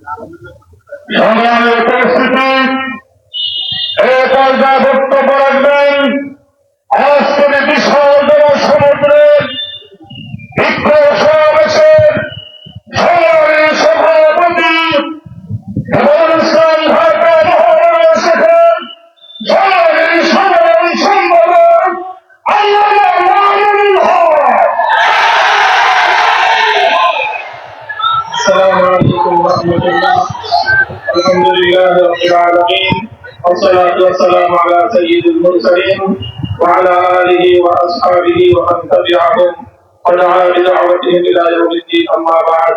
সংগ্রামের পরিস্থিতি এই পর্যায়ে বক্তব্য রাখবেন আজকের বিশাল জনসমুদ্রের বিক্ষোভ সমাবেশের সংগ্রামী সভাপতি ইসলাম ঢাকা মহানগর শাখার সংগ্রামী সাধারণ সম্পাদক আল্লামা মামুনুল হক। আসসালামু আলাইকুম ওয়া রাহমাতুল্লাহ। আলহামদুলিল্লাহি রাব্বিল আলামিন والصلاة والسلام على سيد المرسلين وعلى آله وأصحابه ومن تبعهم ودعا بدعوتهم إلى يوم الدين. أما بعد،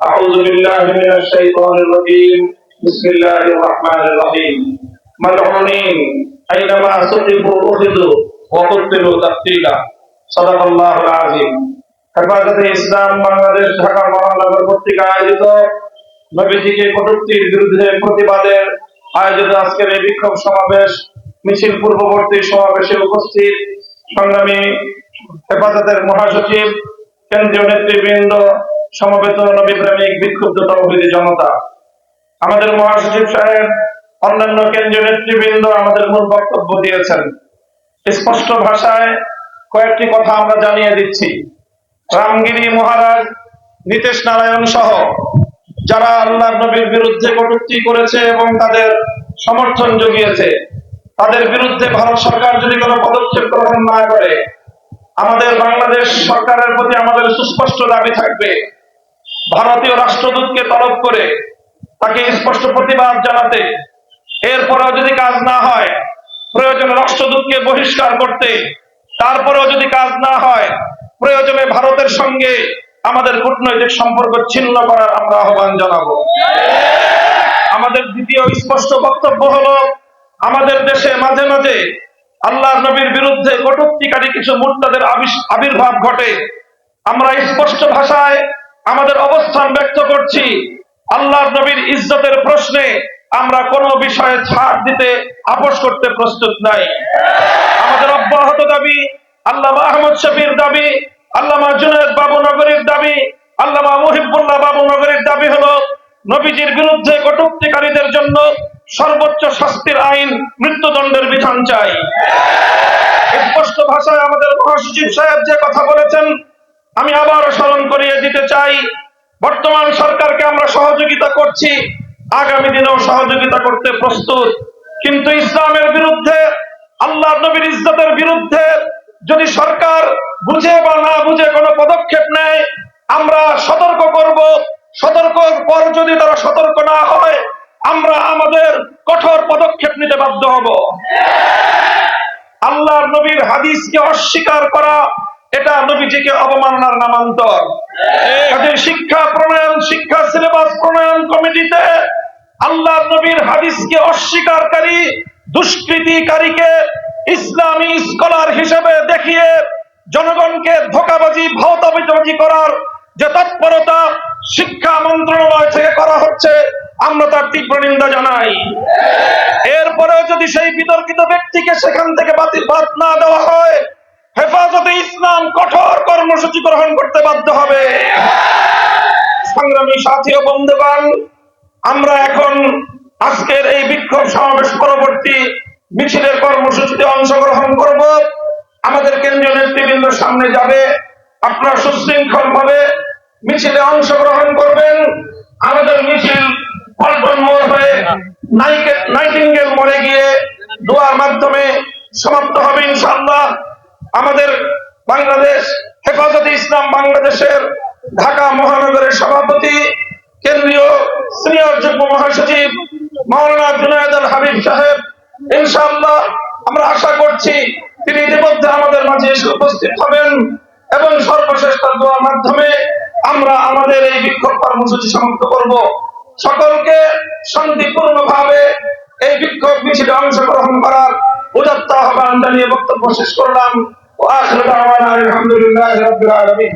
أعوذ بالله من الشيطان الرجيم. بسم الله الرحمن الرحيم. ملعونين أينما ثقفوا أخذوا وقتلوا تقتيلا. صدق الله العظيم. হেফাজতে ইসলাম বাংলাদেশ ঢাকা মহানগর কর্তৃক আয়োজিত নবীজিকে কটূক্তির বিরুদ্ধে প্রতিবাদের আয়োজিত আজকের এই বিক্ষোভ সমাবেশ মিছিল পূর্ববর্তী সমাবেশে উপস্থিত সংগ্রামী হেফাজতের মহাসচিব, কেন্দ্রীয় নেতৃবৃন্দ, সমবেত নবীপ্রেমিক বিক্ষুব্ধ তৌহিদি জনতা, আমাদের মহাসচিব সাহেব, অন্যান্য কেন্দ্রীয় নেতৃবৃন্দ আমাদের মূল বক্তব্য দিয়েছেন। স্পষ্ট ভাষায় কয়েকটি কথা আমরা জানিয়ে দিচ্ছি। রামগিরি মহারাজ, নীতিশ নারায়ণ সহ যারা আল্লাহর নবীর বিরুদ্ধে কটূক্তি করেছে এবং তাদের সমর্থন জুগিয়েছে, তাদের বিরুদ্ধে ভারত সরকার যদি কোনো পদক্ষেপ গ্রহণ না করে, আমাদের বাংলাদেশ সরকারের প্রতি আমাদের সুস্পষ্ট দাবি থাকবে ভারতীয় রাষ্ট্রদূতকে তলব করে তাকে স্পষ্ট প্রতিবাদ জানাতে, এরপরেও যদি কাজ না হয় প্রয়োজনে রাষ্ট্রদূতকে বহিষ্কার করতে, তারপরেও যদি কাজ না হয় প্রয়োজনে ভারতের সঙ্গে আমাদের কূটনৈতিক সম্পর্ক ছিন্ন করার আমরা আহ্বান জানাবো। আমাদের দ্বিতীয় স্পষ্ট বক্তব্য হলো, আমাদের দেশে মাঝে মাঝে আল্লাহর নবীর বিরুদ্ধে কটূক্তিকারী কিছু মুরতাদের আবির্ভাব ঘটে। আমরা স্পষ্ট ভাষায় আমাদের অবস্থান ব্যক্ত করছি, আল্লাহর নবীর ইজ্জতের প্রশ্নে আমরা কোনো বিষয়ে ছাড় দিতে আপোস করতে প্রস্তুত নাই। আমাদের অব্যাহত দাবি, আল্লামা আহমদ শফির দাবি, আল্লামা জুনায়েদ বাবু নগরীর দাবি, আল্লামা মুহিবুল্লাহ বাবু নগরীর দাবি হলো নবীজির বিরুদ্ধে কটূক্তিকারীদের জন্য সর্বোচ্চ শাস্তির আইন, মৃত্যুদণ্ডের বিধান চাই। স্পষ্ট ভাষায় আমাদের মহাসচিব সাহেব যে কথা বলেছেন আমি আবারও স্মরণ করিয়ে দিতে চাই। বর্তমান সরকারকে আমরা সহযোগিতা করছি, আগামী দিনেও সহযোগিতা করতে প্রস্তুত, কিন্তু ইসলামের বিরুদ্ধে, আল্লাহর নবীর ইজ্জতের বিরুদ্ধে যদি সরকার বুঝে বা না বুঝে কোনো পদক্ষেপ নেয় আমরা সতর্ক করব। সতর্ক পর যদি তারা সতর্ক না হয় আমরা আমাদের কঠোর পদক্ষেপ নিতে বাধ্য হব। আল্লাহর নবীর হাদিসকে অস্বীকার করা এটা নবীজিকে অবমাননার নামান্তর। শিক্ষা প্রণয়ন, শিক্ষা সিলেবাস প্রণয়ন কমিটিতে আল্লাহর নবীর হাদিসকে অস্বীকারী দুষ্কৃতিকারীকে ইসলামী স্কলার হিসেবে দেখিয়ে জনগণকে ধোঁকাবাজি, ভাওতাবাজি করার যে তৎপরতা শিক্ষা মন্ত্রণালয় থেকে করা হচ্ছে আমরা তার তীব্র নিন্দা জানাই। এরপরেও যদি সেই বিতর্কিত ব্যক্তিকে সেখান থেকে বাদ না দেওয়া হয় হেফাজতে ইসলাম কঠোর কর্মসূচি গ্রহণ করতে বাধ্য হবে। সংগ্রামী সাথী ও বন্ধুগণ, আমরা এখন আজকের এই বিক্ষোভ সমাবেশ পরবর্তী মিছিলের কর্মসূচিতে অংশগ্রহণ করব। আমাদের কেন্দ্রীয় নেতৃবৃন্দ সামনে যাবে, আপনারা সুশৃঙ্খল ভাবে মিছিলে অংশগ্রহণ করবেন। আমাদের মিছিল পল্টন মোড় হয়ে নাইটিঙ্গেল মোড়ে গিয়ে দোয়ার মাধ্যমে সমাপ্ত হবে ইনশাআল্লাহ। আমাদের বাংলাদেশ হেফাজতে ইসলাম বাংলাদেশের ঢাকা মহানগরের সভাপতি, কেন্দ্রীয় সিনিয়র যুগ্ম মহাসচিব মাওলানা জুনায়েদ আল হাবিব সাহেব, ইনশাআল্লাহ আমরা আশা করছি তিনি ইতিমধ্যে আমাদের মাঝে এসে উপস্থিত হবেন এবং সর্বশেষ তার দোয়ার মাধ্যমে আমরা আমাদের এই বিক্ষোভ কর্মসূচি সমাপ্ত করব। সকলকে শান্তিপূর্ণভাবে এই বিক্ষোভ মিছিলে অংশগ্রহণ করার উদাত্ত আহ্বান জানিয়ে বক্তব্য শেষ করলাম। ওয়া আখিরু দাওয়ানা আলহামদুলিল্লাহি রাব্বিল আলামিন।